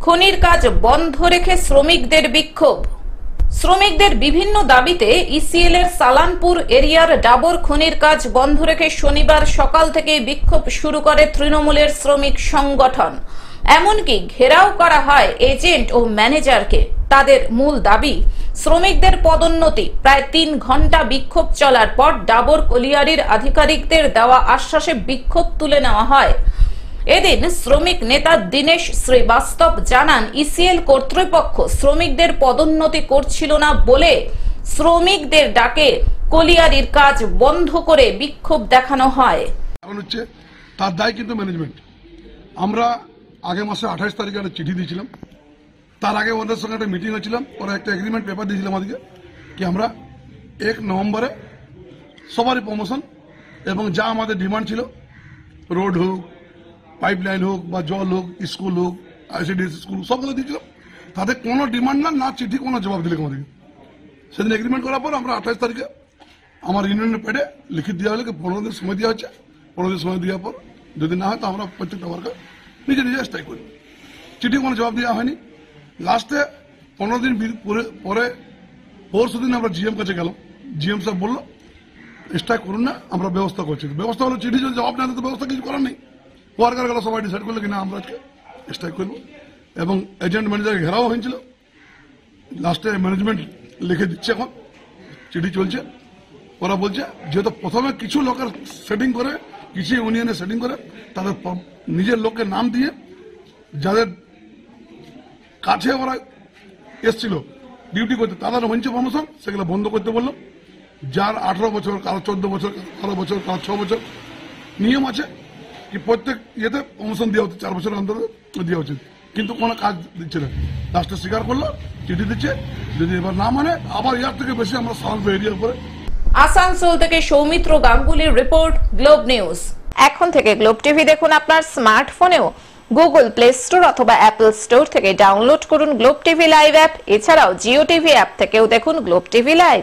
খনির কাজ বন্ধ রেখে শ্রমিকদের বিক্ষোভ। শ্রমিকদের বিভিন্ন দাবিতে ইসিএল এর সালানপুর এরিয়ার ডাবর খনির কাজ বন্ধ রেখে শনিবার সকাল থেকে বিক্ষোভ শুরু করে তৃণমূলের শ্রমিক সংগঠন। এমনকি ঘেরাও করা হয় এজেন্ট ও ম্যানেজারকে। তাদের মূল দাবি শ্রমিকদের পদোন্নতি। প্রায় 3 ঘন্টা বিক্ষোভ চলার পর ডাবর কলিয়ারির আধিকারিকদের দেওয়া আশ্বাসে বিক্ষোভ তুলে নেওয়া হয়। এদিন শ্রমিক নেতা দীনেশ শ্রীবাস্তব জানান, ইসিএল কর্তৃপক্ষ শ্রমিকদের পদোন্নতি করছিল না বলে শ্রমিকদের ডাকে কলিয়ারির কাজ বন্ধ করে বিক্ষোভ দেখানো হয়। এখন হচ্ছে তার দায় কিন্তু ম্যানেজমেন্ট। আমরা আগের মাসে 28 তারিখে একটা চিঠি দিয়েছিলাম। তার আগে ওদের সঙ্গে একটা মিটিং হয়েছিলাম, ওরা একটা এগ্রিমেন্ট পেপার দিয়েছিলাম আমাদেরকে কি আমরা 1 নভেম্বরে সবারই প্রমোশন এবং যা আমাদের ডিমান্ড ছিল, রোড হোক, পাইপলাইন হোক বা জল হোক, স্কুল হোক, আইসিডিএস স্কুল, সবগুলো দিয়েছিলাম। তাদের কোনো ডিমান্ড না চিঠি, কোনো জবাব দিলে আমাদেরকে। সেদিন এগ্রিমেন্ট করার পর আমরা 28 তারিখে আমার ইউনিয়নের পেডে লিখিত দেওয়া হলে 15 দিন সময় দেওয়া হচ্ছে। 15 দিন সময় দেওয়ার পর যদি না হয় তো আমরা প্রত্যেকটা ওয়ার্কার নিজে স্ট্রাইক করি। চিঠি কোনো জবাব দেওয়া হয়নি। লাস্টে 15 দিন পরে পরশু দিন আমরা জিএম কাছে গেলাম। জিএম সাহেব বললো স্ট্রাইক করুন না, আমরা ব্যবস্থা করছি। ব্যবস্থা হলো চিঠি যদি জবাব না দিতে ব্যবস্থা কিছু করার নেই। ওয়ার্কার গেল সবাই ডিসাইড করলো কিনা আমরা আজকে স্ট্রাইক করবো এবং এজেন্ট ম্যানেজার ঘেরাও হয়েছিল। লাস্টে ম্যানেজমেন্ট লিখে দিচ্ছে, এখন চিঠি চলছে। ওরা বলছে যেহেতু প্রথমে কিছু লোকের সেটিং করে, কিছু ইউনিয়নে সেটিং করে, তাদের নিজের লোককে নাম দিয়ে যাদের কাছে ওরা এসছিল ডিউটি করতে, তাদের হচ্ছে প্রমোশন, সেগুলো বন্ধ করতে বললো। যার 18 বছর, কারো 14 বছর, 12 বছর, কারো 6 বছর নিয়ম আছে কি প্রত্যেক ইয়েতে প্রমোশন দেওয়া হচ্ছে, 4 বছরের অন্তর দেওয়া উচিত, কিন্তু কোনো কাজ দিচ্ছে না। লাস্টে স্বীকার করলো, চিঠি দিচ্ছে। যদি এবার না মানে আবার ইয়ার থেকে বেশি আমরা সালানপুর এরিয়ার উপরে। আসানসোল থেকে সৌমিত্র গাঙ্গুলির রিপোর্ট, গ্লোব নিউজ। এখন থেকে গ্লোব টিভি দেখুন আপনার স্মার্টফোনেও। গুগল প্লে স্টোর অথবা অ্যাপল স্টোর থেকে ডাউনলোড করুন গ্লোব টিভি লাইভ অ্যাপ। এছাড়াও জিও টিভি অ্যাপ থেকেও দেখুন গ্লোব টিভি লাইভ।